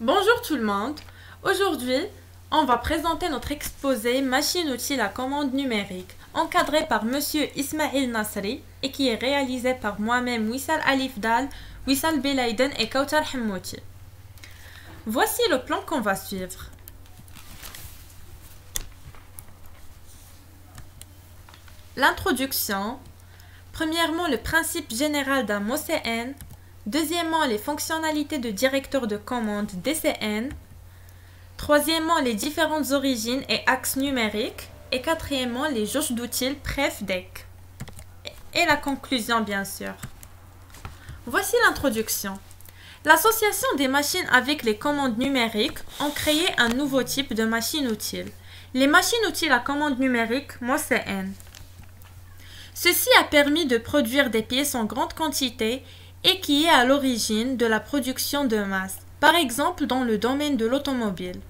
Bonjour tout le monde. Aujourd'hui, on va présenter notre exposé Machine-outil à commande numérique, encadré par Monsieur Ismail Nasri et qui est réalisé par moi-même Wissal Alifdal, Wissal Belaiden et Kautar Hammouti. Voici le plan qu'on va suivre. L'introduction. Premièrement, le principe général d'un MOCN. Deuxièmement, les fonctionnalités de directeur de commande DCN. Troisièmement, les différentes origines et axes numériques. Et quatrièmement, les jauges d'outils PREF-DEC. Et la conclusion, bien sûr. Voici l'introduction. L'association des machines avec les commandes numériques ont créé un nouveau type de machine-outil. Les machines-outils à commande numérique MOCN. Ceci a permis de produire des pièces en grande quantité et qui est à l'origine de la production de masse, par exemple dans le domaine de l'automobile.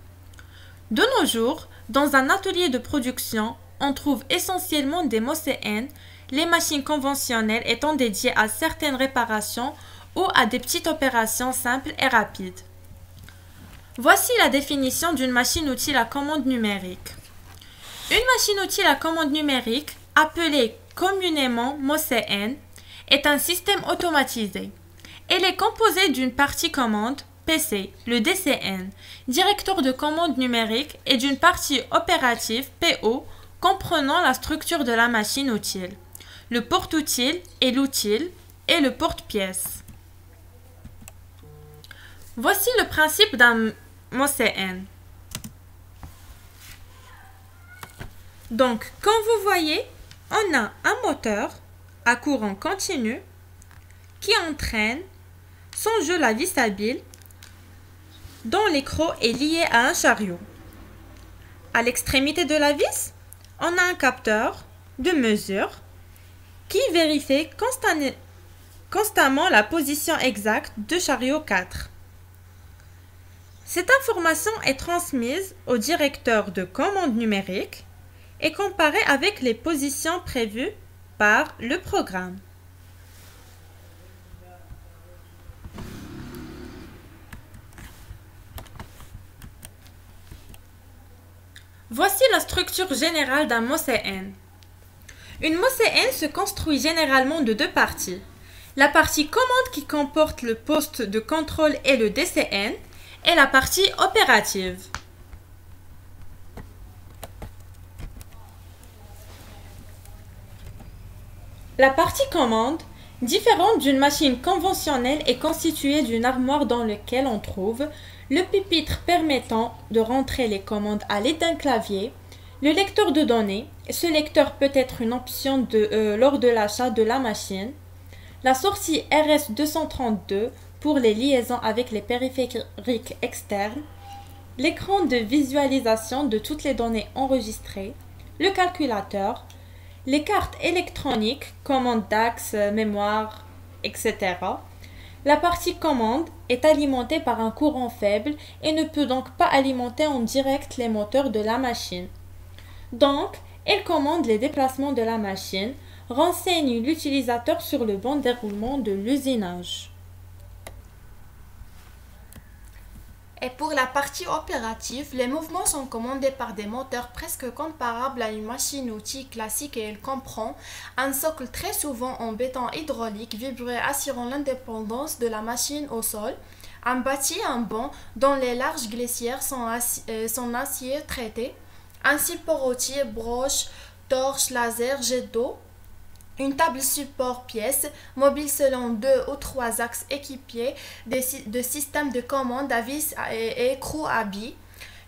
De nos jours, dans un atelier de production, on trouve essentiellement des MOCN, les machines conventionnelles étant dédiées à certaines réparations ou à des petites opérations simples et rapides. Voici la définition d'une machine-outil à commande numérique. Une machine-outil à commande numérique, appelée communément MOCN, est un système automatisé. Elle est composée d'une partie commande, PC, le DCN, directeur de commande numérique, et d'une partie opérative, PO, comprenant la structure de la machine-outil, le porte-outil et l'outil, et le porte-pièce. Voici le principe d'un MOCN. Donc, comme vous voyez, on a un moteur à courant continu qui entraîne son jeu à vis habile dont l'écrou est lié à un chariot. À l'extrémité de la vis, on a un capteur de mesure qui vérifie constamment la position exacte de chariot 4. Cette information est transmise au directeur de commande numérique et comparée avec les positions prévues par le programme. Voici la structure générale d'un MOCN. Une MOCN se construit généralement de deux parties. La partie commande qui comporte le poste de contrôle et le DCN et la partie opérative. La partie commande, différente d'une machine conventionnelle, est constituée d'une armoire dans laquelle on trouve le pupitre permettant de rentrer les commandes à l'aide d'un clavier, le lecteur de données, ce lecteur peut être une option lors de l'achat de la machine, la sortie RS-232 pour les liaisons avec les périphériques externes, l'écran de visualisation de toutes les données enregistrées, le calculateur, les cartes électroniques, commande d'axe, mémoire, etc. La partie commande est alimentée par un courant faible et ne peut donc pas alimenter en direct les moteurs de la machine. Donc, elle commande les déplacements de la machine, renseigne l'utilisateur sur le bon déroulement de l'usinage. Et pour la partie opérative, les mouvements sont commandés par des moteurs presque comparables à une machine-outil classique et elle comprend un socle très souvent en béton hydraulique vibré assurant l'indépendance de la machine au sol, un bâti en banc dont les larges glissières sont acier traité, un support routier, broche, torche, laser, jet d'eau, une table support pièce, mobile selon 2 ou 3 axes équipés de systèmes de commande à vis et écrou à billes.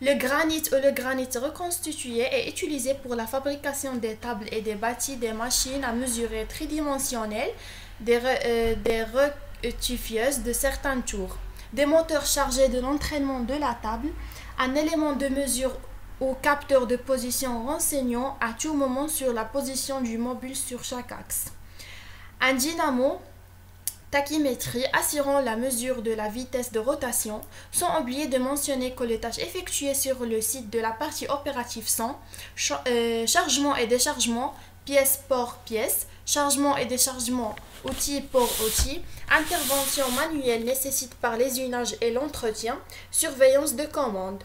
Le granit ou le granit reconstitué est utilisé pour la fabrication des tables et des bâtis des machines à mesurer tridimensionnelles, des rectifieuses de certains tours, des moteurs chargés de l'entraînement de la table, un élément de mesure ou capteur de position renseignant à tout moment sur la position du mobile sur chaque axe. Un dynamo tachymétrie assurant la mesure de la vitesse de rotation, sans oublier de mentionner que les tâches effectuées sur le site de la partie opérative sont chargement et déchargement, pièce por pièce, chargement et déchargement outil pour outil, intervention manuelle nécessite par les usages et l'entretien, surveillance de commande.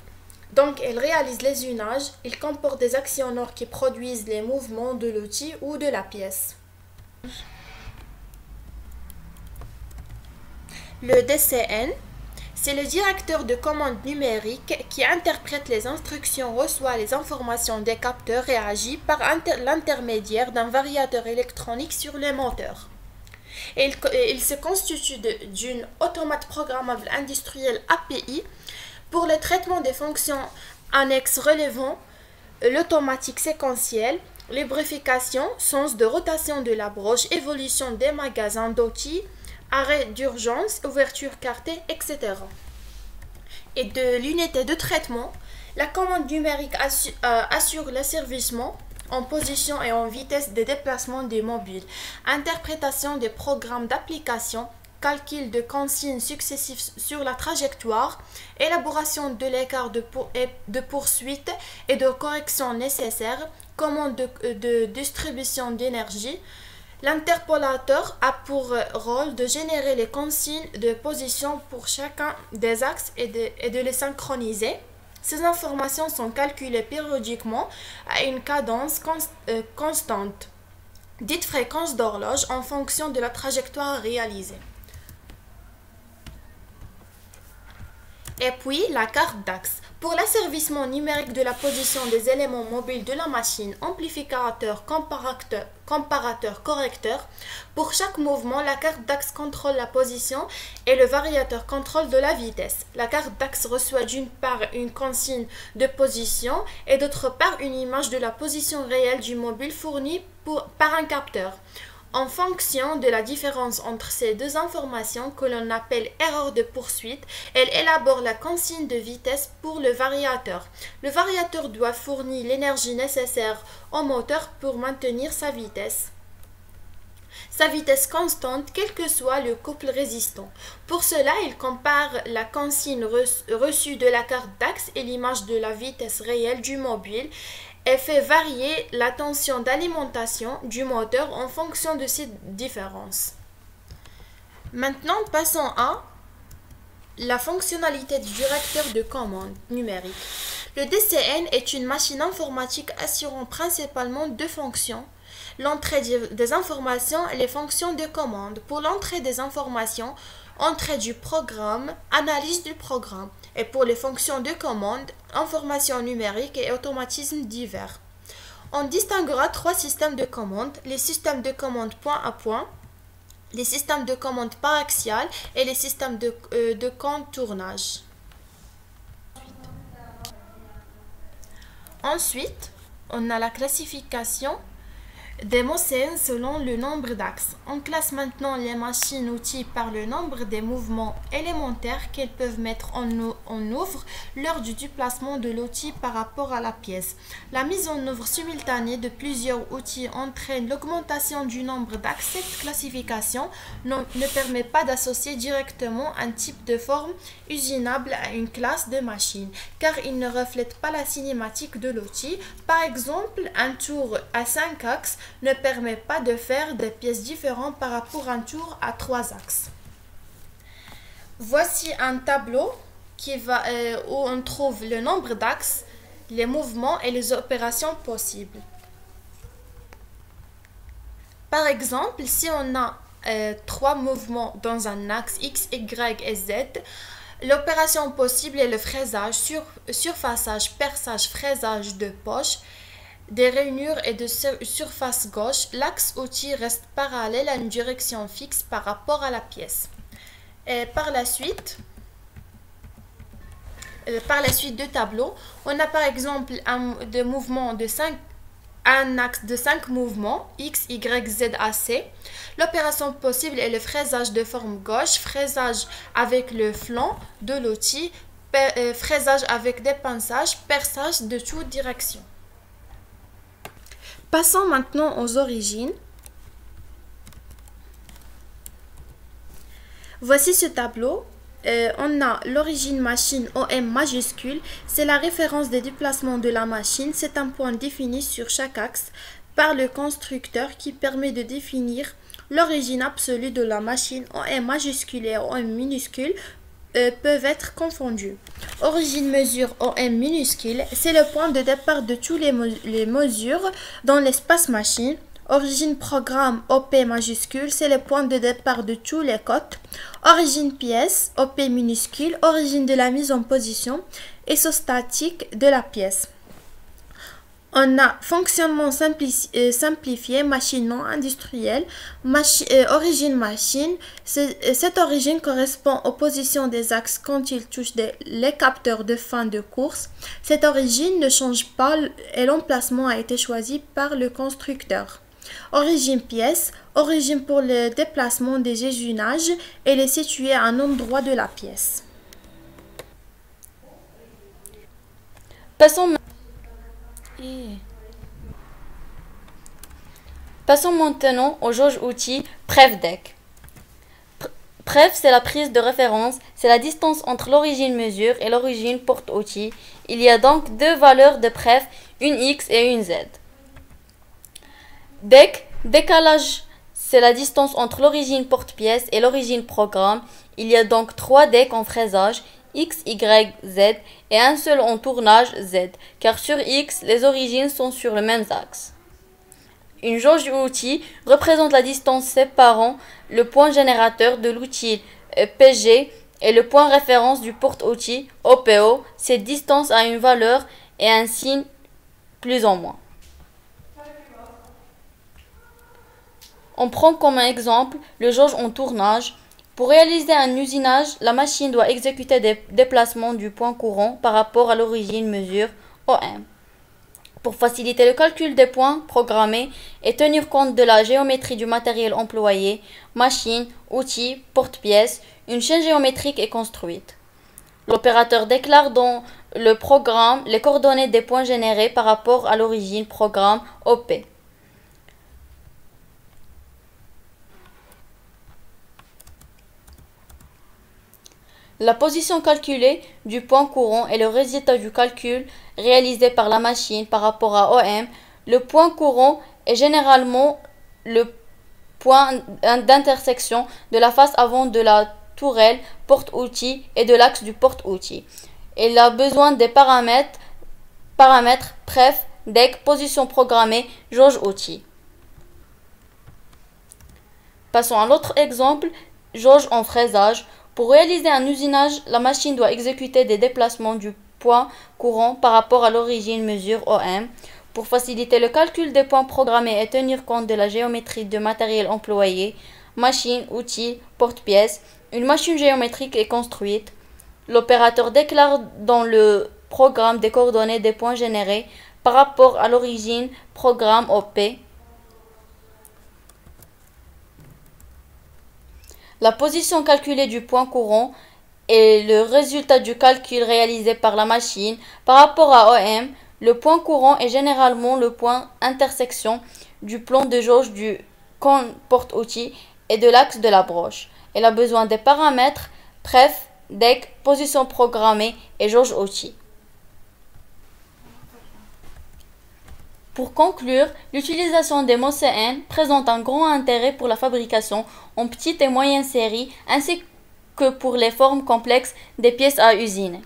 Donc, elle réalise les usages, il comporte des actionneurs qui produisent les mouvements de l'outil ou de la pièce. Le DCN, c'est le directeur de commande numérique qui interprète les instructions, reçoit les informations des capteurs et agit par l'intermédiaire d'un variateur électronique sur les moteurs. Il se constitue d'une automate programmable industrielle API pour le traitement des fonctions annexes relevant l'automatique séquentielle, lubrification, sens de rotation de la broche, évolution des magasins d'outils, arrêt d'urgence, ouverture cartée, etc. Et de l'unité de traitement, la commande numérique assure l'asservissement en position et en vitesse des déplacements des mobiles, interprétation des programmes d'application, calcul de consignes successives sur la trajectoire, élaboration de l'écart de poursuite et de correction nécessaires, commande de distribution d'énergie. L'interpolateur a pour rôle de générer les consignes de position pour chacun des axes et de les synchroniser. Ces informations sont calculées périodiquement à une cadence constante, dite fréquence d'horloge, en fonction de la trajectoire réalisée. Et puis la carte d'axe. Pour l'asservissement numérique de la position des éléments mobiles de la machine, amplificateur, comparateur, correcteur, pour chaque mouvement, la carte d'axe contrôle la position et le variateur contrôle de la vitesse. La carte d'axe reçoit d'une part une consigne de position et d'autre part une image de la position réelle du mobile fournie par un capteur. En fonction de la différence entre ces deux informations que l'on appelle erreur de poursuite, elle élabore la consigne de vitesse pour le variateur. Le variateur doit fournir l'énergie nécessaire au moteur pour maintenir sa vitesse constante, quel que soit le couple résistant. Pour cela, il compare la consigne reçue de la carte d'axe et l'image de la vitesse réelle du mobile et fait varier la tension d'alimentation du moteur en fonction de ces différences. Maintenant, passons à la fonctionnalité du directeur de commande numérique. Le DCN est une machine informatique assurant principalement deux fonctions: l'entrée des informations et les fonctions de commande. Pour l'entrée des informations, entrée du programme, analyse du programme. Et pour les fonctions de commande, information numérique et automatismes divers. On distinguera trois systèmes de commande: les systèmes de commande point à point, les systèmes de commande par axial et les systèmes de contournage. Ensuite, on a la classification des MOSEN selon le nombre d'axes. On classe maintenant les machines-outils par le nombre des mouvements élémentaires qu'elles peuvent mettre en œuvre lors du déplacement de l'outil par rapport à la pièce. La mise en œuvre simultanée de plusieurs outils entraîne l'augmentation du nombre d'axes. Cette classification ne permet pas d'associer directement un type de forme usinable à une classe de machine, car il ne reflète pas la cinématique de l'outil. Par exemple, un tour à 5 axes ne permet pas de faire des pièces différentes par rapport à un tour à 3 axes. Voici un tableau où on trouve le nombre d'axes, les mouvements et les opérations possibles. Par exemple, si on a 3 mouvements dans un axe X, Y et Z, l'opération possible est le fraisage, surfaçage, perçage, fraisage de poche, des rainures et de surface gauche. L'axe outil reste parallèle à une direction fixe par rapport à la pièce. Et par la suite du tableau, on a par exemple un axe de 5 mouvements X, Y, Z, AC. L'opération possible est le fraisage de forme gauche, fraisage avec le flanc de l'outil, fraisage avec dépinçage, perçage de toute direction. Passons maintenant aux origines. Voici ce tableau. On a l'origine machine OM majuscule, c'est la référence des déplacements de la machine. C'est un point défini sur chaque axe par le constructeur qui permet de définir L'origine absolue de la machine OM majuscule et OM minuscule peuvent être confondues. Origine mesure OM minuscule, c'est le point de départ de toutes les mesures dans l'espace machine. Origine programme OP majuscule, c'est le point de départ de tous les codes. Origine pièce, OP minuscule, origine de la mise en position isostatique de la pièce. On a fonctionnement simplifié, machine non industrielle, origine machine. Cette origine correspond aux positions des axes quand ils touchent les capteurs de fin de course. Cette origine ne change pas et l'emplacement a été choisi par le constructeur. Origine pièce, origine pour le déplacement des ésunages, elle est située à un endroit de la pièce. Passons maintenant aux jauges outils PrefDec. Pref, c'est la prise de référence, c'est la distance entre l'origine mesure et l'origine porte-outil. Il y a donc deux valeurs de pref, une X et une Z. Dec, décalage, c'est la distance entre l'origine porte-pièce et l'origine programme. Il y a donc trois decs en fraisage, X, Y, Z, et un seul en tournage, Z, car sur X, les origines sont sur le même axe. Une jauge outil représente la distance séparant le point générateur de l'outil PG et le point référence du porte-outil OPO. Cette distance a une valeur et un signe plus ou moins. On prend comme exemple le jauge en tournage. Pour réaliser un usinage, la machine doit exécuter des déplacements du point courant par rapport à l'origine mesure OM. Pour faciliter le calcul des points programmés et tenir compte de la géométrie du matériel employé, machine, outil, porte-pièce, une chaîne géométrique est construite. L'opérateur déclare dans le programme les coordonnées des points générés par rapport à l'origine programme OP. La position calculée du point courant est le résultat du calcul réalisé par la machine par rapport à OM. Le point courant est généralement le point d'intersection de la face avant de la tourelle porte-outil et de l'axe du porte-outil. Il a besoin des paramètres pref, dec, position programmée, jauge outil. Passons à l'autre exemple, jauge en fraisage. Pour réaliser un usinage, la machine doit exécuter des déplacements du point courant par rapport à l'origine mesure OM. Pour faciliter le calcul des points programmés et tenir compte de la géométrie du matériel employé, machine, outil, porte-pièce, une machine géométrique est construite. L'opérateur déclare dans le programme des coordonnées des points générés par rapport à l'origine programme OP. La position calculée du point courant est le résultat du calcul réalisé par la machine par rapport à OM. Le point courant est généralement le point intersection du plan de jauge du porte-outil et de l'axe de la broche. Elle a besoin des paramètres pref, dec, position programmée et jauge outil. Pour conclure, l'utilisation des MOCN présente un grand intérêt pour la fabrication en petite et moyenne série ainsi que pour les formes complexes des pièces à usiner.